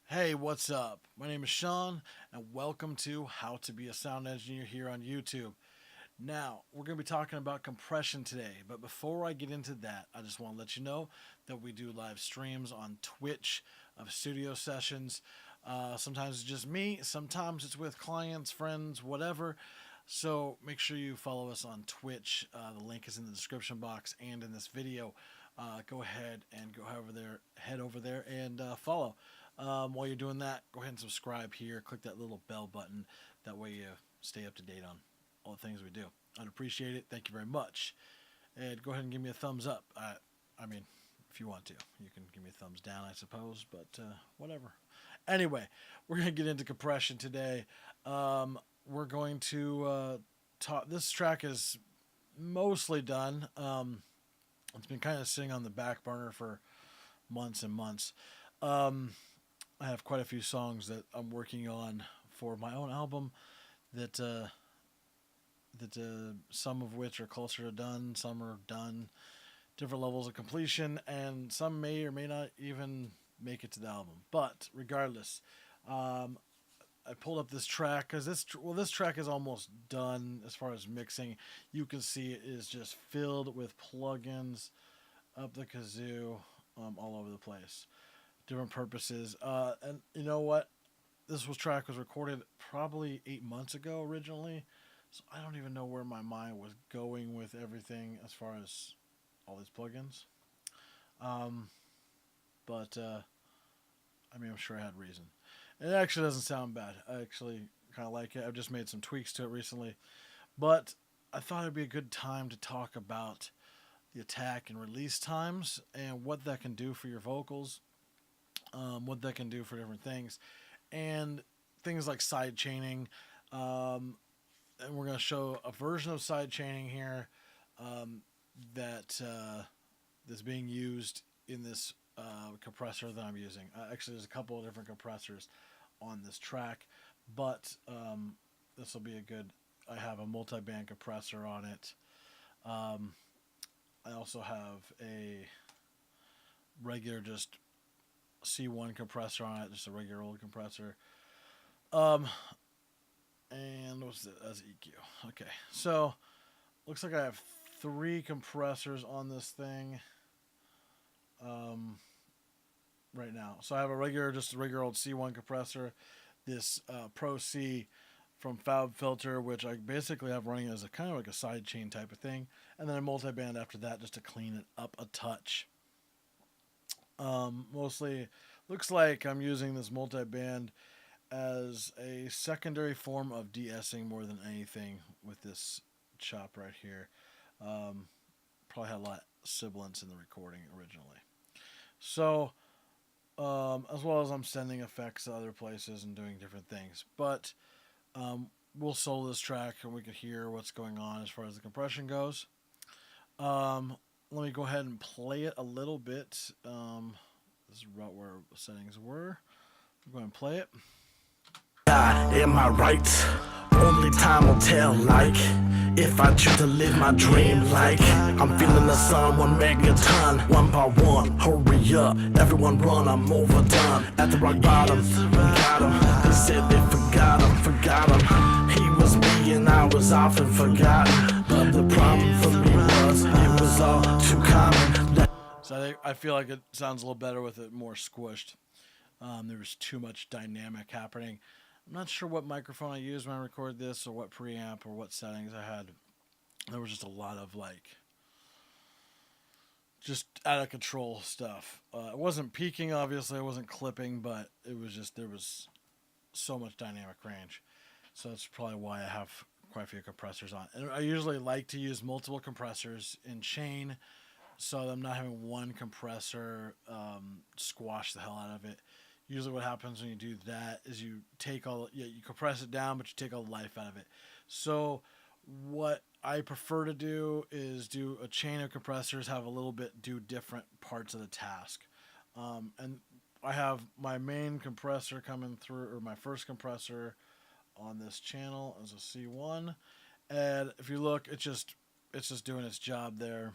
Hey, what's up? My name is Sean, and welcome to How to Be a Sound Engineer here on YouTube. Now, we're going to be talking about compression today, but before I get into that, I just want to let you know that we do live streams on Twitch of studio sessions. Sometimes it's just me, sometimes it's with clients, friends, whatever. So make sure you follow us on Twitch. The link is in the description box and in this video. Go ahead and head over there and follow. While you're doing that, go ahead and subscribe here. Click that little bell button. That way you stay up to date on all the things we do. I'd appreciate it. Thank you very much. And go ahead and give me a thumbs up. I mean, if you want to. You can give me a thumbs down, I suppose, but whatever. Anyway, we're going to get into compression today. We're going to talk. This track is mostly done. It's been kind of sitting on the back burner for months and months. I have quite a few songs that I'm working on for my own album that some of which are closer to done, some are done, different levels of completion, and some may or may not even make it to the album. But regardless, I pulled up this track because this track is almost done as far as mixing. You can see it is just filled with plugins up the kazoo, all over the place, different purposes. And you know what? Track was recorded probably 8 months ago originally, so I don't even know where my mind was going with everything as far as all these plugins. But I mean, I'm sure I had reason. It actually doesn't sound bad. I actually kind of like it. I've just made some tweaks to it recently, but I thought it'd be a good time to talk about the attack and release times and what that can do for your vocals, what that can do for different things, and things like side chaining. And we're going to show a version of side chaining here that is being used in this compressor that I'm using. Actually, there's a couple of different compressors on this track, but this will be a good. I have a multi-band compressor on it. I also have a regular just C1 compressor on it, just a regular old compressor. And what's it? That's EQ. Okay, so looks like I have 3 compressors on this thing right now. So I have just a regular old C1 compressor, this Pro C from FabFilter, which I basically have running as a kind of like a side chain type of thing, and then a multi-band after that just to clean it up a touch. Mostly looks like I'm using this multi-band as a secondary form of de-essing more than anything with this chop right here. Probably had a lot of sibilance in the recording originally. So, as well as I'm sending effects to other places and doing different things. But we'll solo this track and we can hear what's going on as far as the compression goes. Let me go ahead and play it a little bit. This is about where the settings were. Go ahead and play it. Am I right? Only time will tell, like if I choose to live my dream, like I'm feeling the sun, 1 megaton, one by one. Hurry up, everyone run, I'm overdone. At the rock bottom, got him. They said they forgot him. He was me and I was often forgotten. But the problem for me was it was all too common. So I feel like it sounds a little better with it more squished. There was too much dynamic happening. I'm not sure what microphone I used when I recorded this, or what preamp, or what settings I had. There was just a lot of just out of control stuff. It wasn't peaking, obviously. I wasn't clipping, but it was just there was so much dynamic range. So that's probably why I have quite a few compressors on. And I usually like to use multiple compressors in chain, so I'm not having one compressor squash the hell out of it. Usually what happens when you do that is you compress it down, but you take all the life out of it. So what I prefer to do is do a chain of compressors, have a little bit, do different parts of the task. And I have my main compressor coming through, or my first compressor on this channel as a C1. And if you look, it's just doing its job there.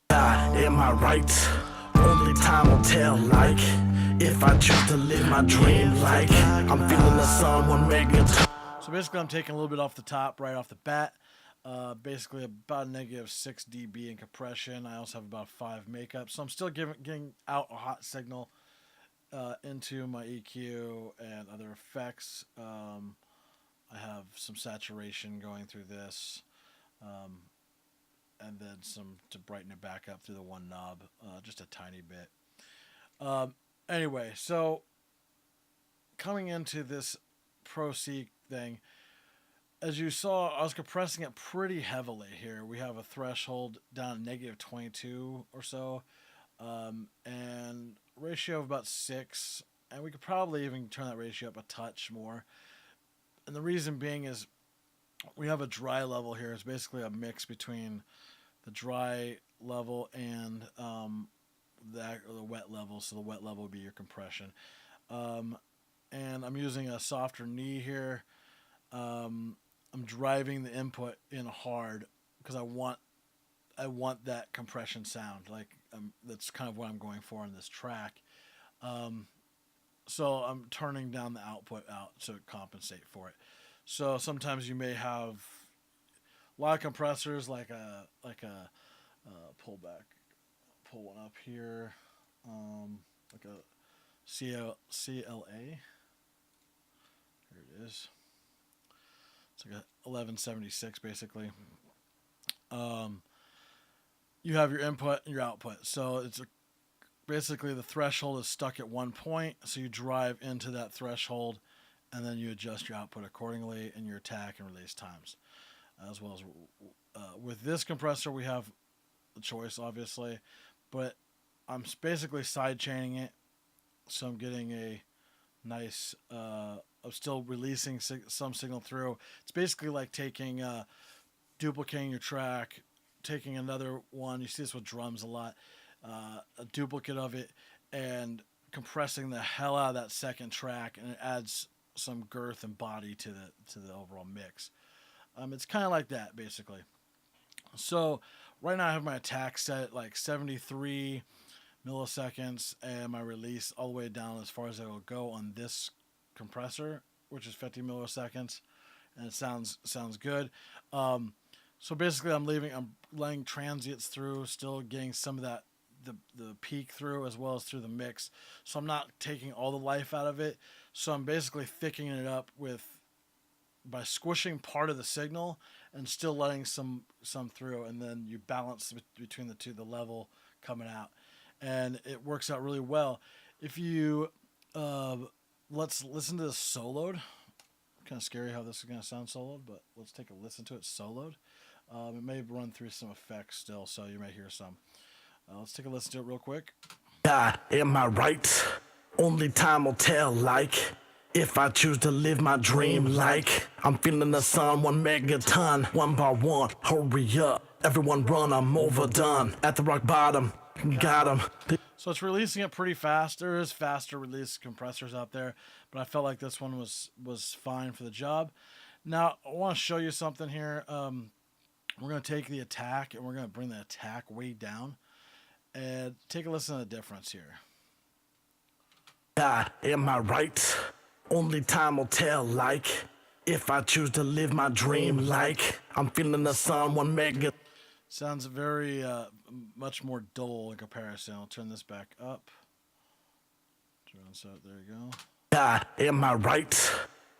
Am I right? Only time will tell, like if I choose to live my dream like I'm feeling the sun 1 megaton. So basically I'm taking a little bit off the top right off the bat. Basically about a -6 dB in compression. I also have about 5 makeup. So I'm still getting out a hot signal into my EQ and other effects. I have some saturation going through this. And then some to brighten it back up through the one knob, just a tiny bit. Anyway, so coming into this Pro C thing, as you saw, I was compressing it pretty heavily here. We have a threshold down at -22 or so, and ratio of about 6, and we could probably even turn that ratio up a touch more. And the reason being is we have a dry level here. It's basically a mix between the dry level and the wet level. So the wet level would be your compression. And I'm using a softer knee here. I'm driving the input in hard because I want that compression sound. Like that's kind of what I'm going for in this track. So I'm turning down the output out to compensate for it. So sometimes you may have a lot of compressors, like a pull one up here, like a CLA. Here it is. It's like a 1176 basically. You have your input and your output. So it's basically the threshold is stuck at one point. So you drive into that threshold, and then you adjust your output accordingly in your attack and release times. As well as with this compressor, we have the choice, obviously, but I'm basically side chaining it, so I'm getting a nice. I'm still releasing some signal through. It's basically like taking, duplicating your track, taking another one. You see this with drums a lot, a duplicate of it, and compressing the hell out of that second track, and it adds some girth and body to the overall mix. It's kind of like that, basically. So right now I have my attack set at like 73 milliseconds and my release all the way down as far as it will go on this compressor, which is 50 milliseconds, and it sounds good. So basically I'm letting transients through, still getting some of that the peak through as well as through the mix. So I'm not taking all the life out of it. So I'm basically thickening it up by squishing part of the signal and still letting some through, and then you balance between the two, the level coming out, and it works out really well. If you let's listen to this soloed. Kind of scary how this is going to sound soloed, but let's take a listen to it soloed. It may run through some effects still, so you may hear some. Let's take a listen to it real quick. God, am I right? Only time will tell, like if I choose to live my dream like I'm feeling the sun 1 megaton, one by one. Hurry up, everyone run, I'm overdone. At the rock bottom, got 'em. So it's releasing it pretty fast. There is faster release compressors out there, but I felt like this one was fine for the job. Now I want to show you something here. We're going to take the attack and we're going to bring the attack way down and take a listen to the difference here. God, am I right? Only time will tell, like if I choose to live my dream like I'm feeling the sun 1 mega. Sounds very much more dull in comparison. I'll turn this back up. So there you go. God, am I right?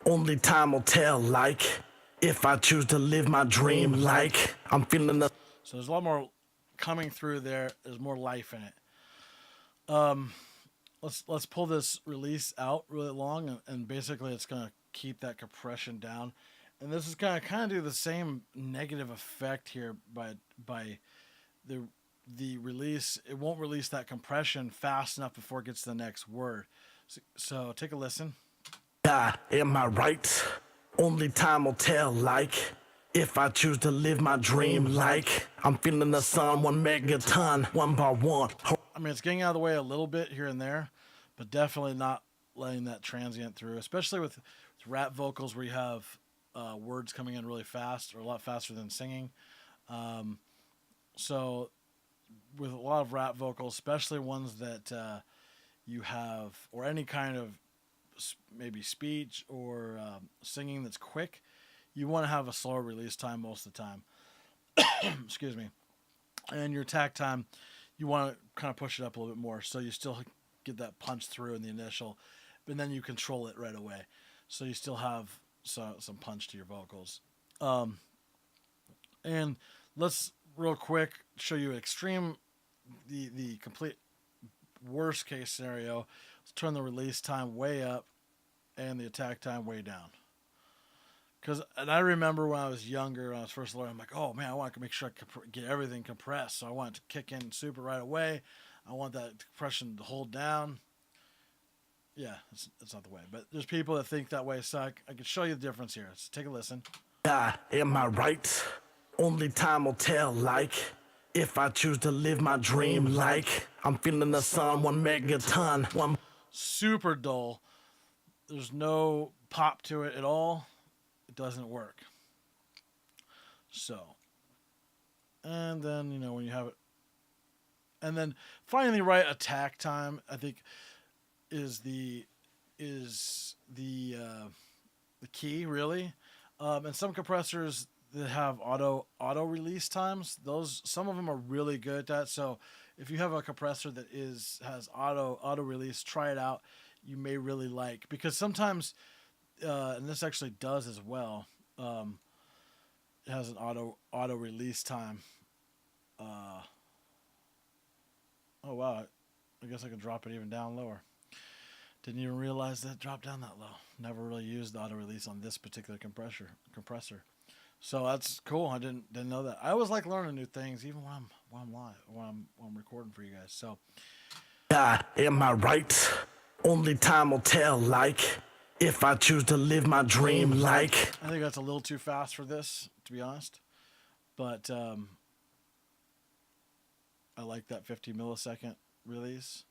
Only time will tell, like if I choose to live my dream like I'm feeling the. So there's a lot more coming through there. There's more life in it. Let's pull this release out really long, and basically it's gonna keep that compression down. And this is gonna kind of do the same negative effect here by the release. It won't release that compression fast enough before it gets to the next word. So take a listen. God, am I right? Only time will tell, like if I choose to live my dream like I'm feeling the sun 1 megaton, one by one. I mean, it's getting out of the way a little bit here and there, but definitely not letting that transient through, especially with rap vocals where you have words coming in really fast, or a lot faster than singing. So with a lot of rap vocals, especially ones that you have, or any kind of maybe speech or singing that's quick, you want to have a slower release time most of the time. Excuse me. And your attack time, you want to kind of push it up a little bit more so you still get that punch through in the initial, but then you control it right away. So you still have some punch to your vocals. And let's real quick show you the complete worst case scenario. Let's turn the release time way up and the attack time way down. And I remember when I was younger, when I was first learning, I'm like, oh man, I want to make sure I get everything compressed. So I want it to kick in super right away. I want that compression to hold down. Yeah, it's not the way. But there's people that think that way, so I can show you the difference here. So take a listen. God, am I right? Only time will tell, like, if I choose to live my dream, like, I'm feeling the sun, 1 megaton, one. Super dull. There's no pop to it at all. It doesn't work. So, and then, when you have it, and then finding the right attack time, I think, is the key, really. And some compressors that have auto release times, some of them are really good at that. So if you have a compressor that has auto release, try it out. You may really like, because sometimes, and this actually does as well. It has an auto release time. Oh wow, I guess I can drop it even down lower. Didn't even realize that it dropped down that low. Never really used auto release on this particular compressor. So that's cool. I didn't know that. I always like learning new things, even when I'm live, when I'm recording for you guys. So, God, am I right? Only time will tell, like, if I choose to live my dream, like. I think that's a little too fast for this, to be honest. But I like that 50 millisecond release.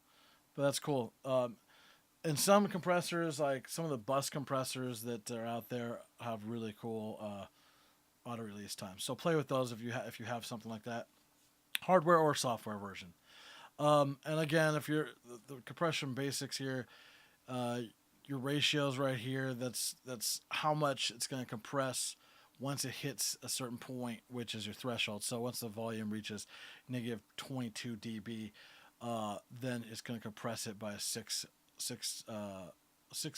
But that's cool. And some compressors, like some of the bus compressors that are out there, have really cool auto release times. So play with those if you have something like that, hardware or software version. And again, if you're the compression basics here, your ratios right here. That's how much it's going to compress once it hits a certain point, which is your threshold. So once the volume reaches negative 22 dB, then it's going to compress it by a six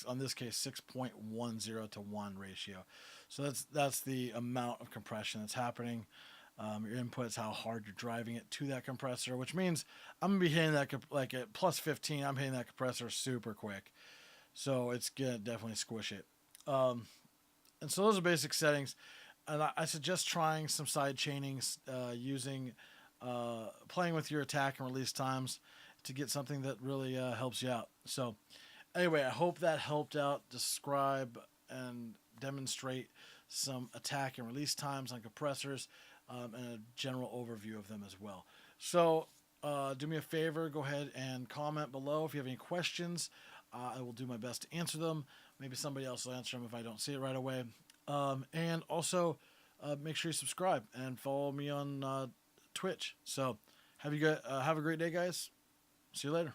on this case 6.10 to 1 ratio. So that's the amount of compression that's happening. Your input is how hard you're driving it to that compressor, which means I'm gonna be hitting that like at plus 15. I'm hitting that compressor super quick, so it's gonna definitely squish it. And so those are basic settings, and I suggest trying some side chainings, using playing with your attack and release times to get something that really helps you out. So anyway, I hope that helped out describe and demonstrate some attack and release times on compressors, and a general overview of them as well. So do me a favor, go ahead and comment below if you have any questions. I will do my best to answer them. Maybe somebody else will answer them if I don't see it right away. And also make sure you subscribe and follow me on Twitch. So have a great day, guys. See you later.